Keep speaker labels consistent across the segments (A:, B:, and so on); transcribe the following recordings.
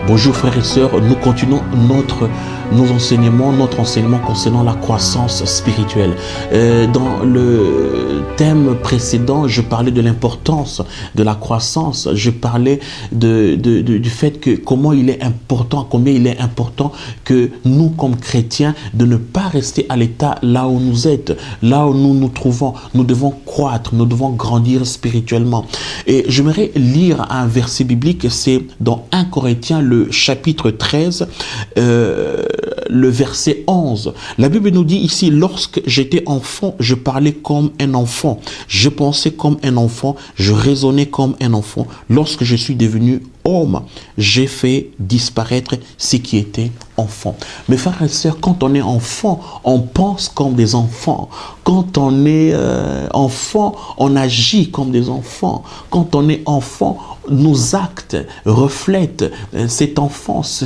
A: Bonjour frères et sœurs, nous continuons notre enseignement concernant la croissance spirituelle. Dans le thème précédent, je parlais de l'importance de la croissance. Je parlais du fait que combien il est important que nous, comme chrétiens, de ne pas rester à l'état là où nous êtes, là où nous nous trouvons. Nous devons croître, nous devons grandir spirituellement. Et j'aimerais lire un verset biblique, c'est dans 1 Corinthiens, le chapitre 13, le verset 11. La Bible nous dit ici, lorsque j'étais enfant, je parlais comme un enfant, je pensais comme un enfant, je raisonnais comme un enfant. Lorsque je suis devenu homme, j'ai fait disparaître ce qui était enfant. Mes frères et sœurs, quand on est enfant, on pense comme des enfants. Quand on est enfant, on agit comme des enfants. Quand on est enfant, nos actes reflètent cette enfance,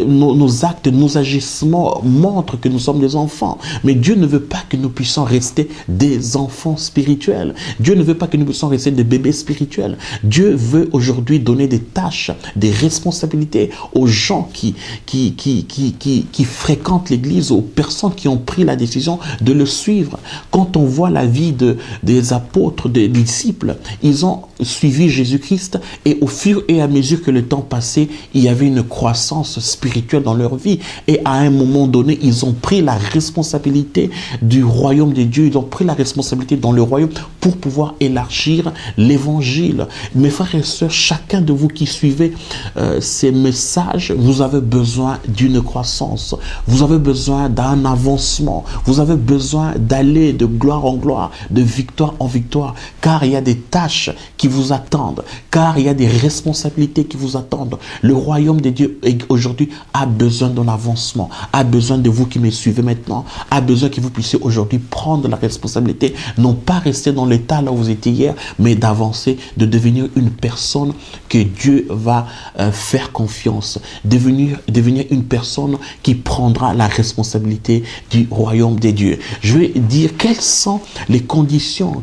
A: nos actes, nos agissements montrent que nous sommes des enfants. Mais Dieu ne veut pas que nous puissions rester des enfants spirituels. Dieu ne veut pas que nous puissions rester des bébés spirituels. Dieu veut aujourd'hui donner des tâches, des responsabilités aux gens qui fréquentent l'église, aux personnes qui ont pris la décision de le suivre. Quand on voit la vie des apôtres, des disciples, ils ont suivi Jésus-Christ et au fur et à mesure que le temps passait, il y avait une croissance spirituelle dans leur vie. Et à un moment donné, ils ont pris la responsabilité du royaume de Dieu. Ils ont pris la responsabilité dans le royaume pour pouvoir élargir l'évangile. Mes frères et sœurs, chacun de vous qui suivez ces messages, vous avez besoin d'une croissance. Vous avez besoin d'un avancement. Vous avez besoin d'aller de gloire en gloire, de victoire en victoire, car il y a des tâches qui vous attendent, car il y a des responsabilités qui vous attendent. Le royaume de Dieu aujourd'hui a besoin d'un avancement, a besoin de vous qui me suivez maintenant, a besoin que vous puissiez aujourd'hui prendre la responsabilité, non pas rester dans l'état là où vous étiez hier, mais d'avancer, de devenir une personne que Dieu va faire confiance, devenir une personne qui prendra la responsabilité du royaume de Dieu. Je vais dire quelles sont les conditions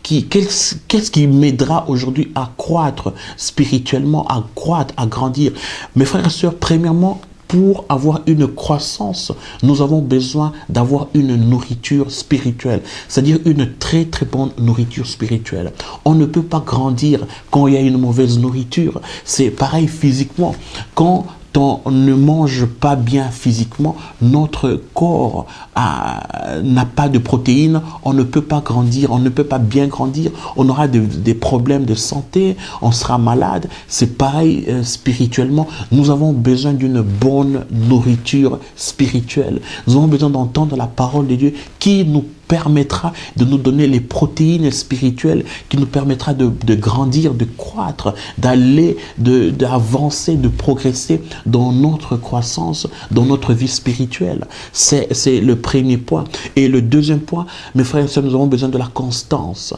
A: qu'est-ce qui m'aidera aujourd'hui à croître spirituellement, à croître, à grandir. Mes frères et sœurs, premièrement, pour avoir une croissance, nous avons besoin d'avoir une nourriture spirituelle, c'est-à-dire une très très bonne nourriture spirituelle. On ne peut pas grandir quand il y a une mauvaise nourriture. C'est pareil physiquement. Quand on ne mange pas bien physiquement, notre corps n'a pas de protéines, on ne peut pas grandir, on ne peut pas bien grandir, on aura des problèmes de santé, on sera malade. C'est pareil spirituellement, nous avons besoin d'une bonne nourriture spirituelle. Nous avons besoin d'entendre la parole de Dieu qui nous permettra de nous donner les protéines spirituelles, qui nous permettra de grandir, de croître, d'aller, d'avancer, de progresser dans notre croissance, dans notre vie spirituelle. C'est le premier point. Et le deuxième point, mes frères et sœurs, nous avons besoin de la constance.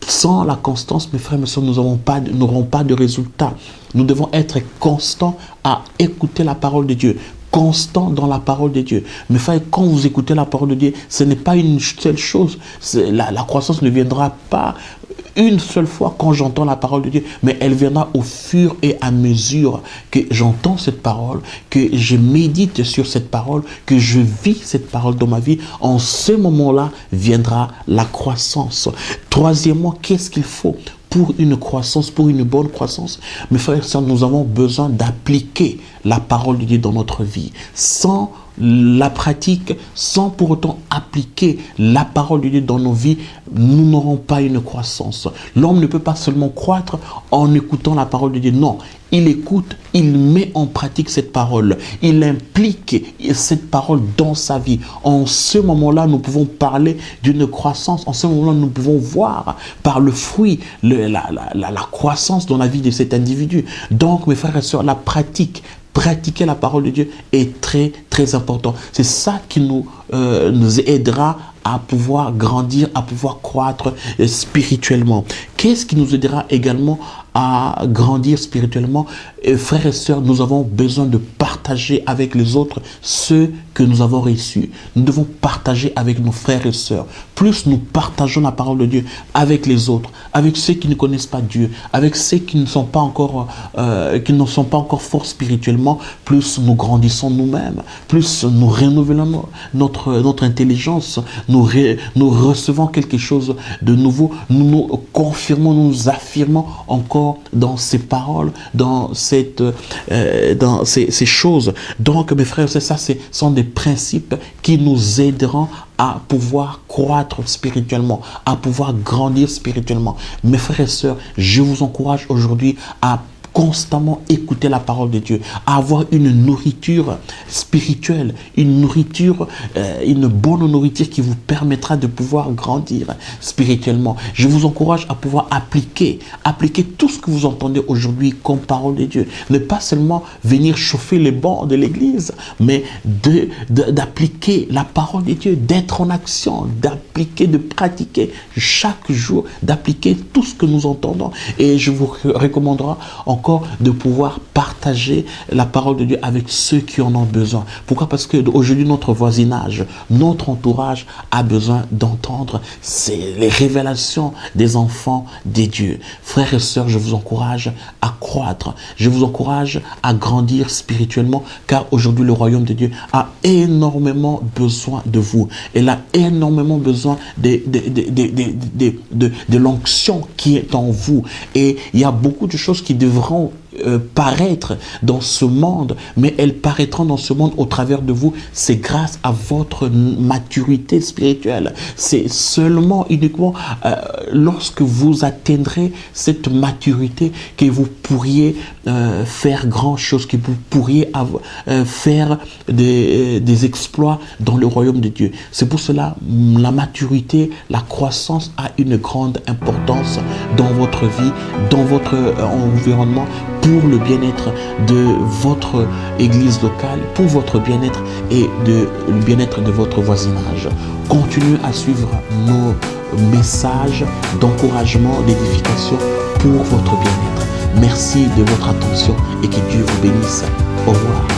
A: Sans la constance, mes frères et sœurs, nous n'aurons pas de résultats. Nous devons être constants à écouter la parole de Dieu, constant dans la parole de Dieu. Mais frère, quand vous écoutez la parole de Dieu, ce n'est pas une seule chose. La croissance ne viendra pas une seule fois quand j'entends la parole de Dieu, mais elle viendra au fur et à mesure que j'entends cette parole, que je médite sur cette parole, que je vis cette parole dans ma vie. En ce moment-là viendra la croissance. Troisièmement, qu'est-ce qu'il faut pour une croissance, pour une bonne croissance? Mes frères et sœurs, nous avons besoin d'appliquer la parole de Dieu dans notre vie. Sans la pratique, sans pour autant appliquer la parole de Dieu dans nos vies, nous n'aurons pas une croissance. L'homme ne peut pas seulement croître en écoutant la parole de Dieu. Non, il écoute, il met en pratique cette parole. Il implique cette parole dans sa vie. En ce moment-là, nous pouvons parler d'une croissance. En ce moment-là, nous pouvons voir par le fruit la croissance dans la vie de cet individu. Donc, mes frères et sœurs, la pratique, pratiquer la parole de Dieu est très très important. C'est ça qui nous aidera à pouvoir grandir, à pouvoir croître spirituellement. Qu'est-ce qui nous aidera également à grandir spirituellement? Frères et sœurs, nous avons besoin de partager avec les autres ce que nous avons reçu. Nous devons partager avec nos frères et sœurs. Plus nous partageons la parole de Dieu avec les autres, avec ceux qui ne connaissent pas Dieu, avec ceux qui ne sont pas encore, forts spirituellement, plus nous grandissons nous-mêmes, plus nous renouvelons notre intelligence, nous recevons quelque chose de nouveau, nous nous confirmons, nous nous affirmons encore dans ces paroles, dans ces choses. Donc, mes frères, ça, ce sont des principes qui nous aideront à pouvoir croître spirituellement, à pouvoir grandir spirituellement. Mes frères et sœurs, je vous encourage aujourd'hui à constamment écouter la parole de Dieu, à avoir une nourriture spirituelle, une bonne nourriture qui vous permettra de pouvoir grandir spirituellement. Je vous encourage à pouvoir appliquer tout ce que vous entendez aujourd'hui comme parole de Dieu. Ne pas seulement venir chauffer les bancs de l'église, mais d'appliquer la parole de Dieu, d'être en action, d'appliquer, de pratiquer chaque jour, d'appliquer tout ce que nous entendons. Et je vous recommanderai encore de pouvoir partager la parole de Dieu avec ceux qui en ont besoin. Pourquoi? Parce qu'aujourd'hui, notre voisinage, notre entourage a besoin d'entendre les révélations des enfants des dieux. Frères et sœurs, je vous encourage à croître. Je vous encourage à grandir spirituellement, car aujourd'hui, le royaume de Dieu a énormément besoin de vous. Il a énormément besoin de l'onction qui est en vous. Et il y a beaucoup de choses qui devront paraître dans ce monde, mais elles paraîtront dans ce monde au travers de vous. C'est grâce à votre maturité spirituelle. C'est seulement, uniquement lorsque vous atteindrez cette maturité que vous pourriez faire grand chose, que vous pourriez faire des exploits dans le royaume de Dieu. C'est pour cela, la maturité, la croissance a une grande importance dans votre vie, dans votre environnement, pour le bien-être de votre église locale, pour votre bien-être et le bien-être de votre voisinage. Continuez à suivre nos messages d'encouragement, d'édification pour votre bien-être. Merci de votre attention et que Dieu vous bénisse. Au revoir.